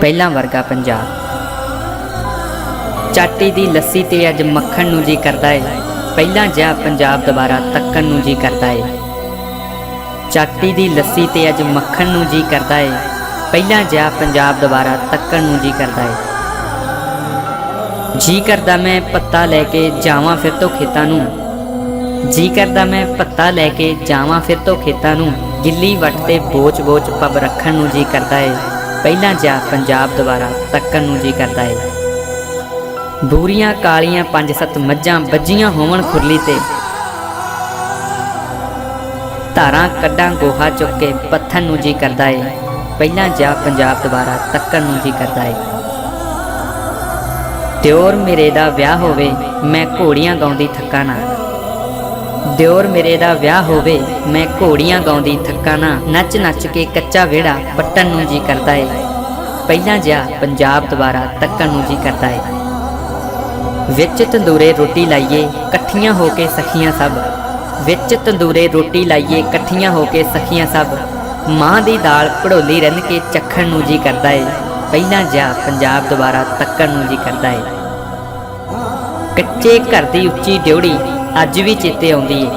ਪਹਿਲਾਂ ਵਰਗਾ ਪੰਜਾਬ। ਚਾਟੀ ਦੀ ਲੱਸੀ ਤੇ ਅੱਜ ਮੱਖਣ ਨੂੰ ਜੀ ਕਰਦਾ ਏ, ਪਹਿਲਾਂ ਜਿਹਾ ਪੰਜਾਬ ਦੁਬਾਰਾ ਤੱਕਣ ਨੂੰ ਜੀ ਕਰਦਾ ਏ। ਚਾਟੀ ਦੀ ਲੱਸੀ ਤੇ ਅੱਜ ਮੱਖਣ ਨੂੰ ਜੀ ਕਰਦਾ ਏ, ਪਹਿਲਾਂ ਜਿਹਾ ਪੰਜਾਬ ਦੁਬਾਰਾ ਤੱਕਣ ਨੂੰ ਜੀ ਕਰਦਾ ਏ। ਜੀ ਕਰਦਾ ਮੈਂ ਪੱਤਾ ਲੈ ਕੇ ਜਾਵਾਂ ਫਿਰ ਤੋਂ ਖੇਤਾਂ ਨੂੰ, ਜੀ ਕਰਦਾ ਮੈਂ ਪੱਤਾ ਲੈ ਕੇ ਜਾਵਾਂ ਫਿਰ ਤੋਂ ਖੇਤਾਂ ਨੂੰ, ਗਿੱਲੀ ਵੱਟ ਤੇ ਬੋਚ ਬੋਚ ਪੱਬ ਰੱਖਣ ਨੂੰ ਜੀ ਕਰਦਾ ਏ, ਪਹਿਲਾਂ ਜਿਹਾ ਪੰਜਾਬ ਦੁਬਾਰਾ ਤੱਕਣ ਨੂੰ ਜੀ ਕਰਦਾ ਏ। ਬੂਰੀਆਂ ਕਾਲੀਆਂ 5-7 ਮੱਝਾਂ ਵੱਜੀਆਂ ਹੋਵਣ ਖੁਰਲੀ ਤੇ, ਧਾਰਾਂ ਕੱਢਾਂ ਗੋਹਾ ਚੁੱਕ ਕੇ ਪੱਥਨ ਨੂੰ ਜੀ ਕਰਦਾ ਏ, ਪਹਿਲਾਂ ਜਿਹਾ ਪੰਜਾਬ ਦੁਬਾਰਾ ਤੱਕਣ ਨੂੰ ਜੀ ਕਰਦਾ ਏ। ਦਿਓਰ ਮੇਰੇ ਦਾ ਵਿਆਹ ਹੋਵੇ ਮੈਂ ਘੋੜੀਆਂ ਗਾਉਂਦੀ ਥੱਕਾਂ ਨਾ, ਦਿਓਰ ਮੇਰੇ ਦਾ ਵਿਆਹ ਹੋਵੇ ਮੈਂ ਘੋੜੀਆਂ ਗਾਉਂਦੀ ਥੱਕਾਂ ਨਾ, ਨੱਚ ਨੱਚ ਕੇ ਕੱਚਾ ਵਿਹੜਾ ਪੱਟਣ ਨੂੰ ਜੀ ਕਰਦਾ ਏ, ਪਹਿਲਾਂ ਜਿਹਾ ਪੰਜਾਬ ਦੁਬਾਰਾ ਤੱਕਣ ਨੂੰ ਜੀ ਕਰਦਾ ਏ। ਵਿੱਚ ਤੰਦੂਰੇ ਰੋਟੀ ਲਾਈਏ ਇਕੱਠੀਆਂ ਹੋ ਕੇ ਸਖੀਆਂ ਸਭ, ਵਿੱਚ ਤੰਦੂਰੇ ਰੋਟੀ ਲਾਈਏ ਇਕੱਠੀਆਂ ਹੋ ਕੇ ਸਖੀਆਂ ਸਭ, ਮਾਂ ਦੀ ਦਾਲ ਭੜੋਲੀ ਰਿੰਨ ਕੇ ਚੱਖਣ ਨੂੰ ਜੀ ਕਰਦਾ ਏ, ਪਹਿਲਾਂ ਜਿਹਾ ਪੰਜਾਬ ਦੁਬਾਰਾ ਤੱਕਣ ਨੂੰ ਜੀ ਕਰਦਾ ਏ। ਕੱਚੇ ਘਰ ਦੀ ਉੱਚੀ ਡਿਉੜੀ ਅੱਜ ਵੀ ਚੇਤੇ ਆਉਂਦੀ ਏ,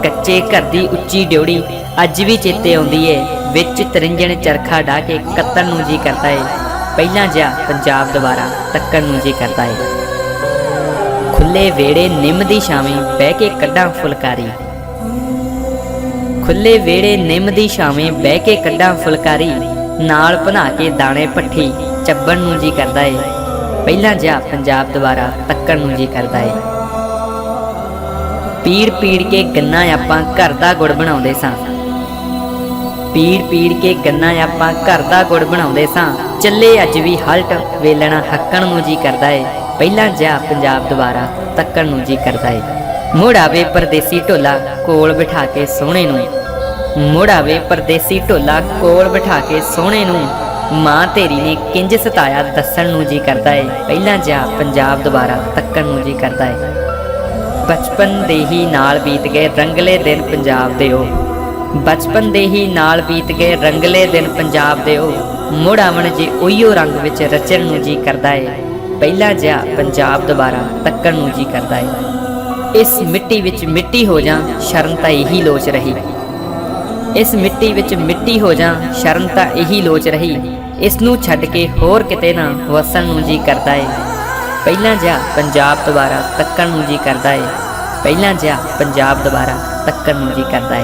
ਕੱਚੇ ਘਰ ਦੀ ਉੱਚੀ ਡਿਉੜੀ ਅੱਜ ਵੀ ਚੇਤੇ ਆਉਂਦੀ ਏ, ਵਿੱਚ ਤਰਿੰਜਣ ਚਰਖਾ ਢਾਹ ਕੇ ਕੱਤਣ ਨੂੰ ਜੀ ਕਰਦਾ ਏ, ਪਹਿਲਾਂ ਜਿਹਾ ਪੰਜਾਬ ਦੁਬਾਰਾ ਤੱਕਣ ਨੂੰ ਜੀ ਕਰਦਾ ਏ। ਖੁੱਲੇ ਵਿਹੜੇ ਨਿੰਮ ਦੀ ਛਾਵੇਂ ਬਹਿ ਕੇ ਕੱਢਾਂ ਫੁਲਕਾਰੀ, ਖੁੱਲੇ ਵਿਹੜੇ ਨਿੰਮ ਦੀ ਛਾਵੇਂ ਬਹਿ ਕੇ ਕੱਢਾਂ ਫੁਲਕਾਰੀ, ਨਾਲ ਬਣਾ ਕੇ ਦਾਣੇ ਭੱਠੀ ਚੱਬਣ ਨੂੰ ਜੀ ਕਰਦਾ ਏ, ਪਹਿਲਾਂ ਜਿਹਾ ਪੰਜਾਬ ਦੁਬਾਰਾ ਤੱਕਣ ਨੂੰ ਜੀ ਕਰਦਾ ਏ। ਪੀੜ ਪੀੜ ਕੇ ਗੰਨਾ ਆਪਾਂ ਘਰ ਦਾ ਗੁੜ ਬਣਾਉਂਦੇ ਸਾਂ, ਪੀੜ ਪੀੜ ਕੇ ਗੰਨਾ ਆਪਾਂ ਘਰ ਦਾ ਗੁੜ ਬਣਾਉਂਦੇ ਸਾਂ, ਚੱਲੇ ਅੱਜ ਵੀ ਹਲਟ ਵੇਲਣਾ ਹੱਕਣ ਨੂੰ ਜੀ ਕਰਦਾ ਏ, ਪਹਿਲਾਂ ਜਿਹਾ ਪੰਜਾਬ ਦੁਬਾਰਾ ਤੱਕਣ ਨੂੰ ਜੀ ਕਰਦਾ ਏ। ਮੁੜ ਆਵੇ ਪਰਦੇਸੀ ਢੋਲਾ ਕੋਲ ਬਿਠਾ ਕੇ ਸੋਹਣੇ ਨੂੰ, ਮੁੜ ਆਵੇ ਪਰਦੇਸੀ ਢੋਲਾ ਕੋਲ ਬਿਠਾ ਕੇ ਸੋਹਣੇ ਨੂੰ, ਮਾਂ ਤੇਰੀ ਨੇ ਕਿੰਜ ਸਤਾਇਆ ਦੱਸਣ ਨੂੰ ਜੀ ਕਰਦਾ ਏ, ਪਹਿਲਾਂ ਜਿਹਾ ਪੰਜਾਬ ਦੁਬਾਰਾ ਤੱਕਣ ਨੂੰ ਜੀ ਕਰਦਾ ਏ। ਬਚਪਨ ਦੇ ਹੀ ਨਾਲ ਬੀਤ ਗਏ ਰੰਗਲੇ ਦਿਨ ਪੰਜਾਬ ਦੇ ਉਹ, ਬਚਪਨ ਦੇ ਹੀ ਨਾਲ ਬੀਤ ਗਏ ਰੰਗਲੇ ਦਿਨ ਪੰਜਾਬ ਦੇ ਉਹ, ਮੁੜ ਆਵਣ ਜੇ ਉਹੀਓ ਰੰਗ ਵਿੱਚ ਰਚਣ ਨੂੰ ਜੀ ਕਰਦਾ ਏ, ਪਹਿਲਾਂ ਜਿਹਾ ਪੰਜਾਬ ਦੁਬਾਰਾ ਤੱਕਣ ਨੂੰ ਜੀ ਕਰਦਾ ਏ। ਇਸ ਮਿੱਟੀ ਵਿੱਚ ਮਿੱਟੀ ਹੋ ਜਾ ਸ਼ਰਮ ਤਾਂ ਇਹੀ ਲੋਚ ਰਹੀ, ਇਸ ਮਿੱਟੀ ਵਿੱਚ ਮਿੱਟੀ ਹੋ ਜਾ ਸ਼ਰਮ ਤਾਂ ਇਹੀ ਲੋਚ ਰਹੀ, ਇਸ ਨੂੰ ਛੱਡ ਕੇ ਹੋਰ ਕਿਤੇ ਨਾ ਵਸਣ ਨੂੰ ਜੀ ਕਰਦਾ ਏ, ਪਹਿਲਾਂ ਜਿਹਾ ਪੰਜਾਬ ਦੁਬਾਰਾ ਤੱਕਣ ਨੂੰ ਜੀ ਕਰਦਾ ਏ, ਪਹਿਲਾਂ ਜਿਹਾ ਪੰਜਾਬ ਦੁਬਾਰਾ ਤੱਕਣ ਨੂੰ ਜੀ ਕਰਦਾ ਏ।